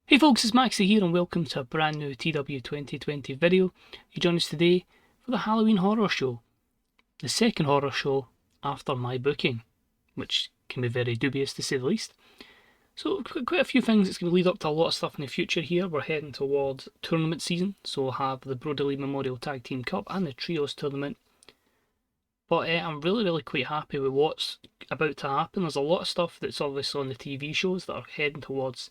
Hey folks, it's Maxie here and welcome to a brand new TEW2020 video. You join us today for the Halloween Horror Show. The second horror show after my booking, which can be very dubious to say the least. So quite a few things. It's going to lead up to a lot of stuff in the future here. We're heading towards tournament season, so we'll have the Broadley Memorial Tag Team Cup and the Trios Tournament. But I'm really quite happy with what's about to happen. There's a lot of stuff that's obviously on the TV shows that are heading towards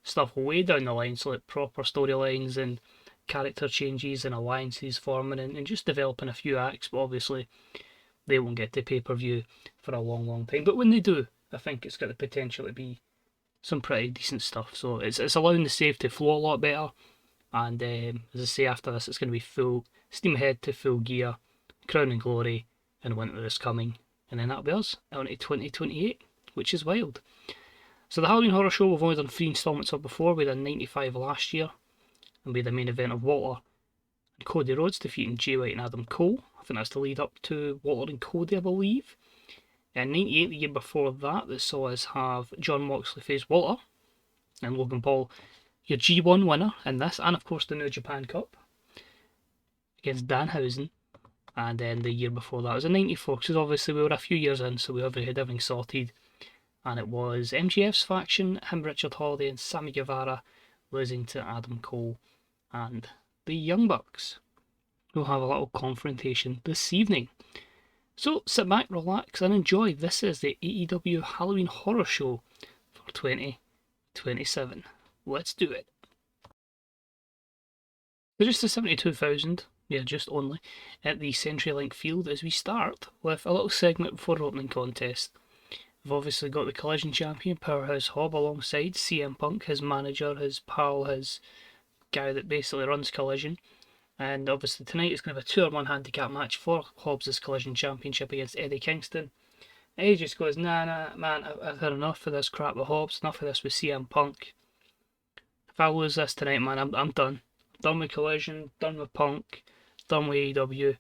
stuff way down the line, so like proper storylines and character changes and alliances forming and just developing a few acts, but obviously they won't get to pay-per-view for a long time. But when they do, I think it's got the potential to be some pretty decent stuff. So it's allowing the save to flow a lot better, and as I say, after this it's going to be full steam ahead to Full Gear, Crown and Glory, and Winter is Coming, and then that'll be us out into 2028, which is wild. So the Halloween Horror Show, we've only done 3 installments of before. We done 95 last year, and we had the main event of Walter and Cody Rhodes defeating Jay White and Adam Cole. I think that's the lead up to Walter and Cody, I believe. And 98, the year before that saw us have John Moxley face Walter and Logan Paul, your G1 winner in this, and of course the New Japan Cup against Danhausen. And then the year before that was in 94, because obviously we were a few years in, so we already had everything sorted. And it was MJF's faction, him, Richard Holiday and Sammy Guevara, losing to Adam Cole and the Young Bucks. We'll have a little confrontation this evening. So sit back, relax and enjoy. This is the AEW Halloween Horror Show for 2027. Let's do it. So just the 72,000, just only, at the CenturyLink field as we start with a little segment before opening contest. We've obviously got the Collision Champion, Powerhouse Hobb, alongside CM Punk, his manager, his pal, his guy that basically runs Collision. And obviously tonight is going to have a 2-on-1 handicap match for Hobbs' Collision Championship against Eddie Kingston. And he just goes, nah, man, I've had enough of this crap with Hobbs, enough of this with CM Punk. If I lose this tonight, man, I'm done. Done with Collision, done with Punk, done with AEW.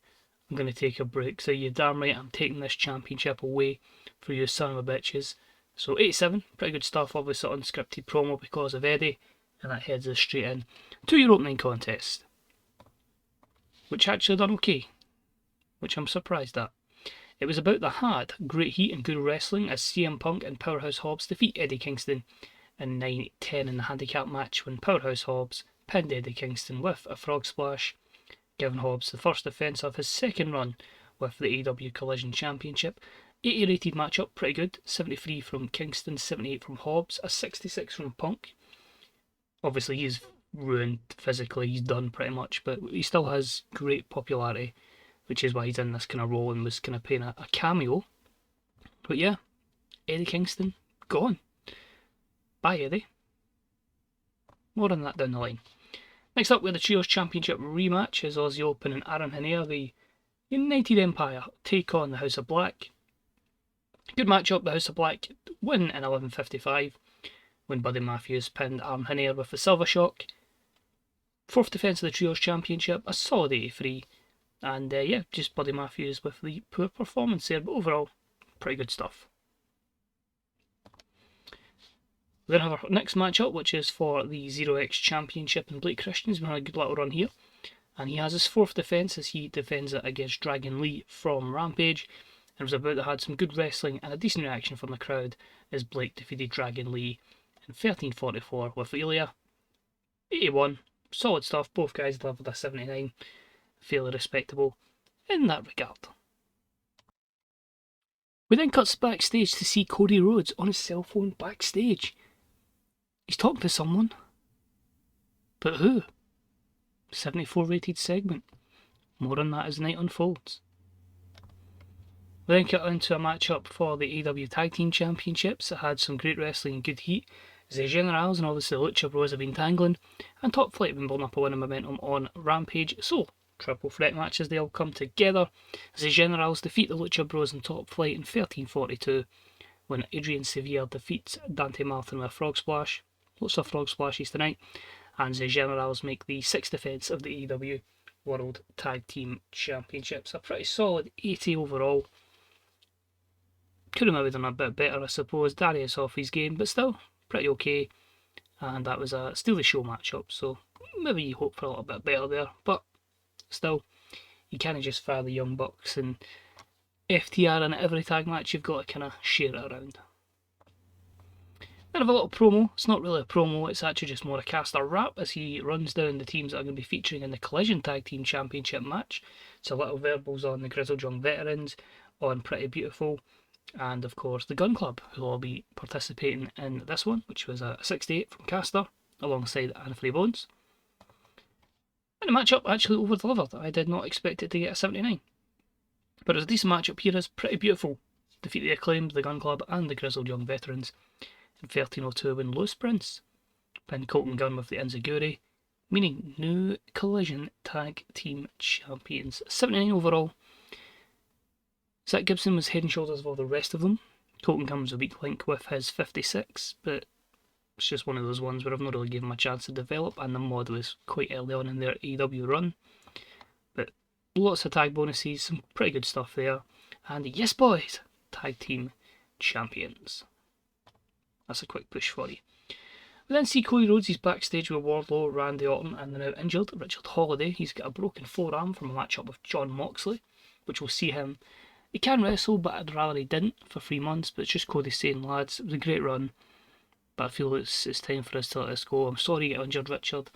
I'm going to take a break. So you're damn right, I'm taking this championship away for you son of a bitches. So 87, pretty good stuff, obviously unscripted promo because of Eddie, and that heads us straight in to your opening contest, which actually done okay, which I'm surprised at. It was about the hard, great heat and good wrestling as CM Punk and Powerhouse Hobbs defeat Eddie Kingston in 9-10 in the handicap match when Powerhouse Hobbs pinned Eddie Kingston with a frog splash, giving Hobbs the first defence of his second run with the AEW Collision Championship. 80 rated matchup, pretty good. 73 from Kingston, 78 from Hobbs, a 66 from Punk. Obviously he's ruined physically, he's done pretty much, but he still has great popularity, which is why he's in this kind of role and was kind of playing a cameo. But yeah, Eddie Kingston, gone. Bye Eddie. More on that down the line. Next up, we have the Trios Championship rematch as Aussie Open and Aaron Henare, the United Empire, take on the House of Black. Good matchup, the House of Black win in 11:55 when Buddy Matthews pinned Aaron Henare with a Silver Shock. 4th defence of the Trios Championship, a solid 83. And just Buddy Matthews with the poor performance there, but overall, pretty good stuff. We then have our next matchup, which is for the 0x Championship, and Blake Christian's been on a good little run here. And he has his 4th defence as he defends it against Dragon Lee from Rampage. And was about to have some good wrestling and a decent reaction from the crowd as Blake defeated Dragon Lee in 13:44 with Ilya. 81, solid stuff, both guys delivered a 79, fairly respectable in that regard. We then cuts backstage to see Cody Rhodes on his cell phone backstage. He's talking to someone. But who? 74 rated segment. More on that as the night unfolds. We then cut into a matchup for the AEW Tag Team Championships that had some great wrestling and good heat, as the Generals and obviously the Lucha Bros have been tangling, and Top Flight have been building up a winning momentum on Rampage, so triple threat matches, they all come together as the Generals defeat the Lucha Bros and Top Flight in 13:42 when Adrian Sevier defeats Dante Martin with a frog splash. Lots of frog splashes tonight, and the Generals make the 6th defence of the AEW World Tag Team Championships. A pretty solid 80 overall. Could have maybe done a bit better, I suppose. Darius off his game, but still pretty okay. and that was a steal the show matchup, so maybe you hope for a little bit better there, but still, you can't just fire the Young Bucks and FTR in every tag match. You've got to kind of share it around. Then I have a little promo. It's not really a promo, it's actually just more a caster wrap as he runs down the teams that are going to be featuring in the Collision Tag Team Championship match. So little verbals on the Grizzled Young Veterans, on Pretty Beautiful, and of course the Gun Club, who will be participating in this one, which was a 68 from Caster, alongside Anthony Bones. And the matchup actually over-delivered. I did not expect it to get a 79. But it was a decent matchup here as Pretty Beautiful defeat the Acclaimed, the Gun Club, and the Grizzled Young Veterans in 13:02 win Loose Prince. Pin Colton Gunn with the Enziguri, meaning new Collision Tag Team Champions. 79 overall. Zach Gibson was head and shoulders above the rest of them. Colton Gunn was a weak link with his 56, but it's just one of those ones where I've not really given him a chance to develop, and the mod was quite early on in their AEW run. But lots of tag bonuses, some pretty good stuff there. And yes boys, Tag Team Champions. That's a quick push for you. We then see Cody Rhodes, he's backstage with Wardlow, Randy Orton, and the now injured Richard Holiday. He's got a broken forearm from a matchup with Jon Moxley, which will see him. He can wrestle, but I'd rather he didn't for 3 months. But it's just Cody saying, lads, it was a great run, but I feel it's time for us to let this go. I'm sorry you got injured, Richard,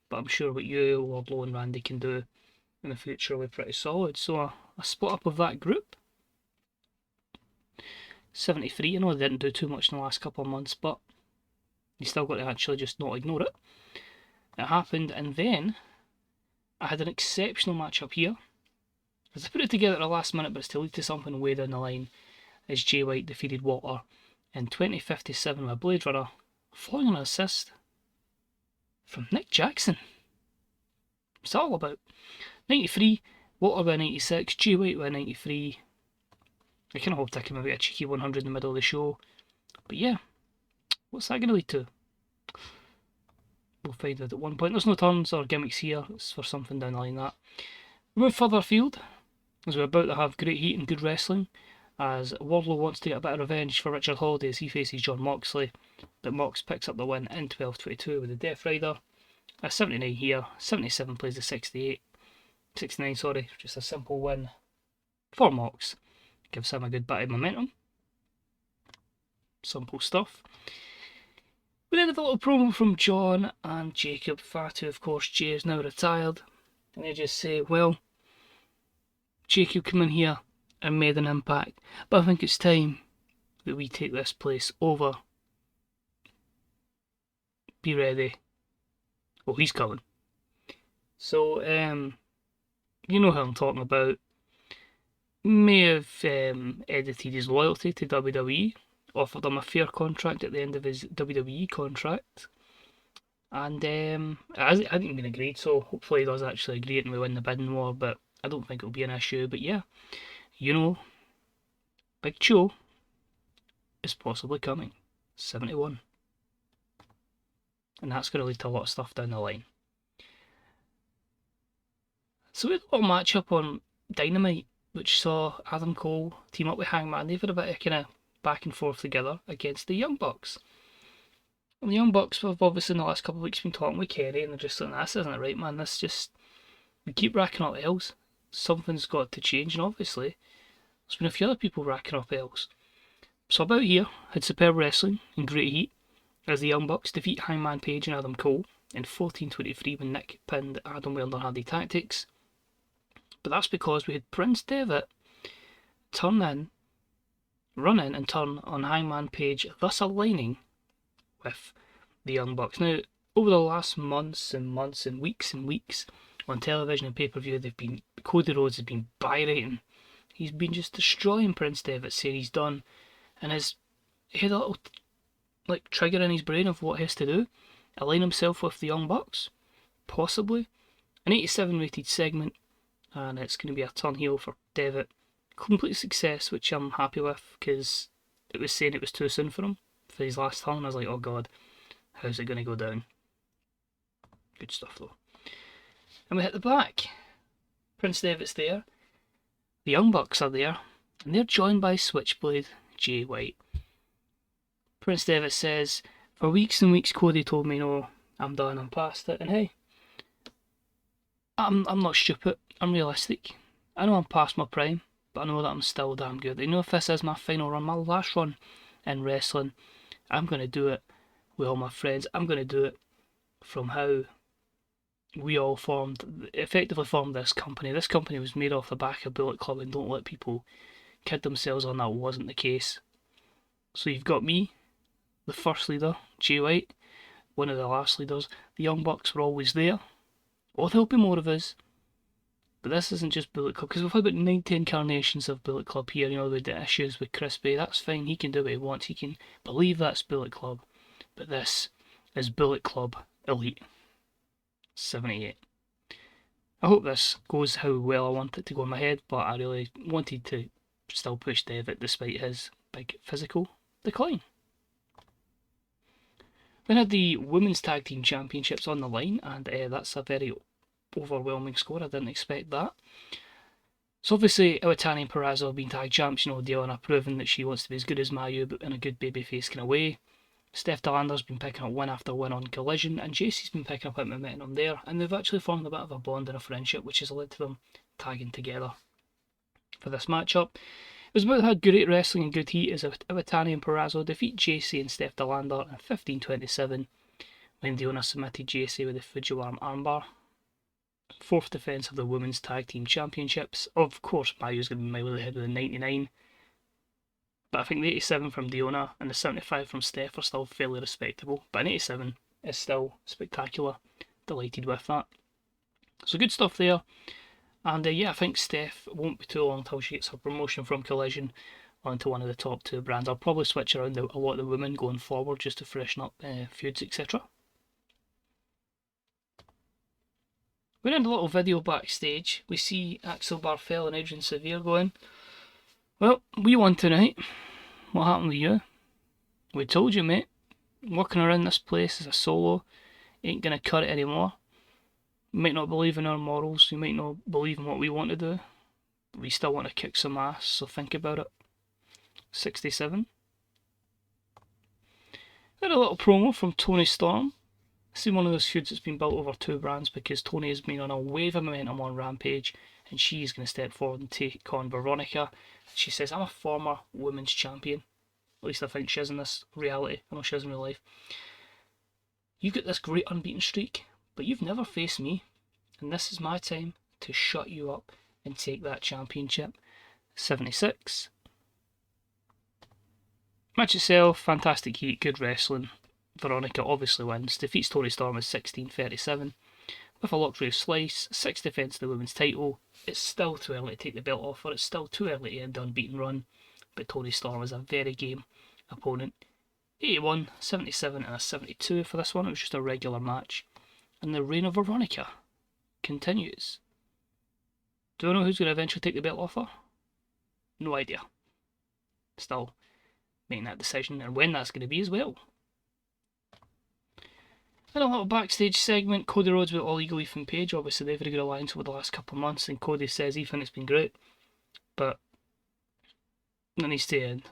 but I'm sure what you, Wardlow, and Randy can do in the future will be pretty solid. So I split up with that group. 73, I know they didn't do too much in the last couple of months, but you still got to actually just not ignore it. It happened, and then I had an exceptional matchup here. As I put it together at the last minute, but it's to lead to something way down the line, as Jay White defeated Walter in 2057 with Blade Runner, following an assist from Nick Jackson. It's all about 93, Walter with 96, Jay White with 93. I kind of hoped I could maybe get a cheeky 100 in the middle of the show, but yeah, what's that going to lead to? We'll find out at one point. There's no turns or gimmicks here, it's for something down the line that. We move further afield, as we're about to have great heat and good wrestling, as Wardlow wants to get a bit of revenge for Richard Holiday as he faces Jon Moxley, but Mox picks up the win in 12:22 with the Death Rider. A 79 here, 77 plays the 68, 69 sorry, just a simple win for Mox. Gives him a good bit of momentum. Simple stuff. We then have a little promo from John and Jacob Fatu. Of course, Jay is now retired, and they just say, well, Jacob came in here and made an impact, but I think it's time that we take this place over. Be ready. Well, he's coming. So, you know who I'm talking about. May have edited his loyalty to WWE, offered him a fair contract at the end of his WWE contract, and it hasn't been agreed, so hopefully he does actually agree and we win the bidding war, but I don't think it'll be an issue. But yeah, you know, Big Show is possibly coming. 71. And that's going to lead to a lot of stuff down the line. So we had a little match up on Dynamite, which saw Adam Cole team up with Hangman. They've had a bit of kind of back and forth together against the Young Bucks. And the Young Bucks have obviously in the last couple of weeks been talking with Kerry, and they're just like, this isn't it right, man. This just, we keep racking up L's. Something's got to change, and obviously there's been a few other people racking up L's. So about here had superb wrestling and great heat as the Young Bucks defeat Hangman Page and Adam Cole in 14:23 when Nick pinned Adam with underhanded tactics. But that's because we had Prince Devitt run in and turn on Hangman Page, thus aligning with the Young Bucks. Now, over the last months and weeks on television and pay-per-view, Cody Rhodes has been berating. He's been just destroying Prince Devitt, saying he's done, and he had a little trigger in his brain of what he has to do. Align himself with the Young Bucks, possibly. An 87 rated segment, and it's going to be a turn heel for Devitt. Complete success, which I'm happy with, because it was saying it was too soon for him for his last turn. I was like, oh god, how's it going to go down? Good stuff though. And we hit the back. Prince Devitt's there. The Young Bucks are there, and they're joined by Switchblade Jay White. Prince Devitt says, For weeks and weeks, Cody told me, no, I'm done, I'm past it. And hey, I'm not stupid, I'm realistic. I know I'm past my prime, but I know that I'm still damn good. I know if this is my final run, my last run in wrestling, I'm going to do it with all my friends. I'm going to do it from how we all effectively formed this company. This company was made off the back of Bullet Club, and don't let people kid themselves on that wasn't the case. So you've got me, the first leader, Jay White, one of the last leaders. The Young Bucks were always there. Oh, there'll be more of us. But this isn't just Bullet Club, because we've had about 90 incarnations of Bullet Club here. You know, with the issues with Crispy, that's fine. He can do what he wants. He can believe that's Bullet Club. But this is Bullet Club Elite 78. I hope this goes how well I want it to go in my head, but I really wanted to still push Devitt despite his big physical decline. Then had the Women's Tag Team Championships on the line, and that's a very overwhelming score. I didn't expect that. So obviously, Iwatani and Purrazzo have been tag champs. You know, Deonna proving that she wants to be as good as Mayu, but in a good babyface kind of way. Steph Delander's been picking up win after win on Collision, and JC's been picking up momentum there, and they've actually formed a bit of a bond and a friendship, which has led to them tagging together for this matchup. It was about how great wrestling and good heat as Iwatani and Purrazzo defeat JC and Steph Delander in 15:27 when Deonna submitted JC with the Fujiwara armbar. Fourth defence of the Women's Tag Team Championships. Of course, Mayu's going to be mile ahead with a 99. But I think the 87 from Deonna and the 75 from Steph are still fairly respectable. But an 87 is still spectacular. Delighted with that. So good stuff there. And yeah, I think Steph won't be too long until she gets her promotion from Collision onto one of the top two brands. I'll probably switch around a lot of the women going forward just to freshen up feuds, etc. We're in a little video backstage. We see Axel Barthel and Adrian Severe going, well, we won tonight. What happened with you? We told you, mate. Working around this place as a solo ain't gonna cut it anymore. You might not believe in our morals, you might not believe in what we want to do, but we still want to kick some ass, so think about it. 67. Had a little promo from Toni Storm. This is one of those feuds that's been built over two brands because Toni has been on a wave of momentum on Rampage, and she's going to step forward and take on Veronica. She says, I'm a former women's champion. At least I think she is in this reality. I know she is in real life. You've got this great unbeaten streak, but you've never faced me, and this is my time to shut you up and take that championship. 76. Match itself, fantastic heat, good wrestling. Veronica obviously wins, defeats Toni Storm as 16:37 with a locked rave slice, 6 defence of the women's title. It's still too early to take the belt off her, it's still too early to end the unbeaten run, but Toni Storm is a very game opponent. 81, 77 and a 72 for this one. It was just a regular match. And the reign of Veronica continues. Do I know who's going to eventually take the belt off her? No idea. Still making that decision and when that's going to be as well. Then a little backstage segment, Cody Rhodes with All Eagle Ethan Page. Obviously they've had a good alliance over the last couple of months, and Cody says, Ethan, it's been great, but that needs to end.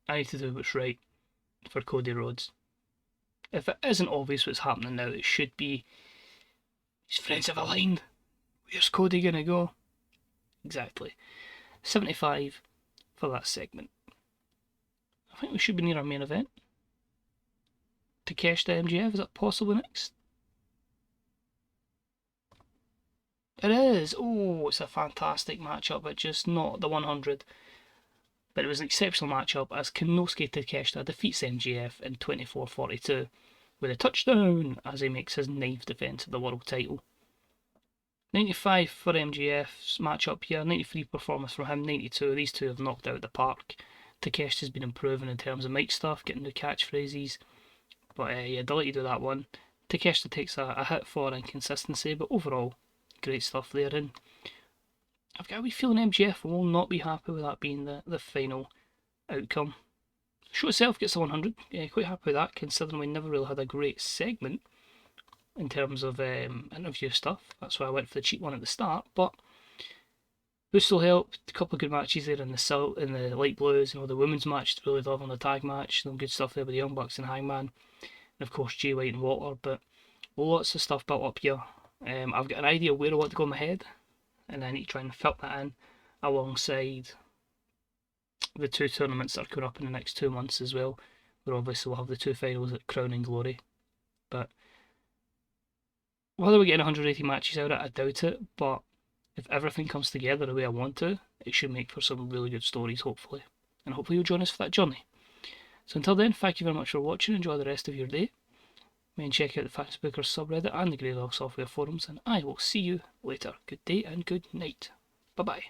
I need to do what's right for Cody Rhodes. If it isn't obvious what's happening now, it should be. His friends have aligned. Where's Cody gonna go? Exactly. 75 for that segment. I think we should be near our main event. Takeshita MJF, is that possibly next? It is! Oh, it's a fantastic matchup, but just not the 100. But it was an exceptional matchup as Konosuke Takeshita defeats MJF in 24:42 with a touchdown as he makes his 9th defence of the world title. 95 for MJF's matchup here, 93 performance from him, 92. These two have knocked out of the park. Takeshita's been improving in terms of mic stuff, getting new catchphrases. But yeah, delighted with that one. Takeshita takes a hit for inconsistency, but overall, great stuff there. And I've got a wee feeling MJF will not be happy with that being the final outcome. The show itself gets a 100. Yeah, quite happy with that, considering we never really had a great segment in terms of interview stuff. That's why I went for the cheap one at the start. But this will help. A couple of good matches there in the light blues. You know, the women's match really love on the tag match. Some good stuff there with the Young Bucks and Hangman. and of course Jay White and Walter, but lots of stuff built up here. I've got an idea where I want to go in my head, and I need to try and fit that in alongside the 2 tournaments that are coming up in the next 2 months as well, where obviously we'll have the 2 finals at Crown and Glory. But whether we get 180 matches out of it, I doubt it, but if everything comes together the way I want to, it should make for some really good stories, hopefully. And hopefully you'll join us for that journey. So until then, thank you very much for watching. Enjoy the rest of your day. And check out the Facebookers subreddit and the Greylog Software forums, and I will see you later. Good day and good night. Bye bye.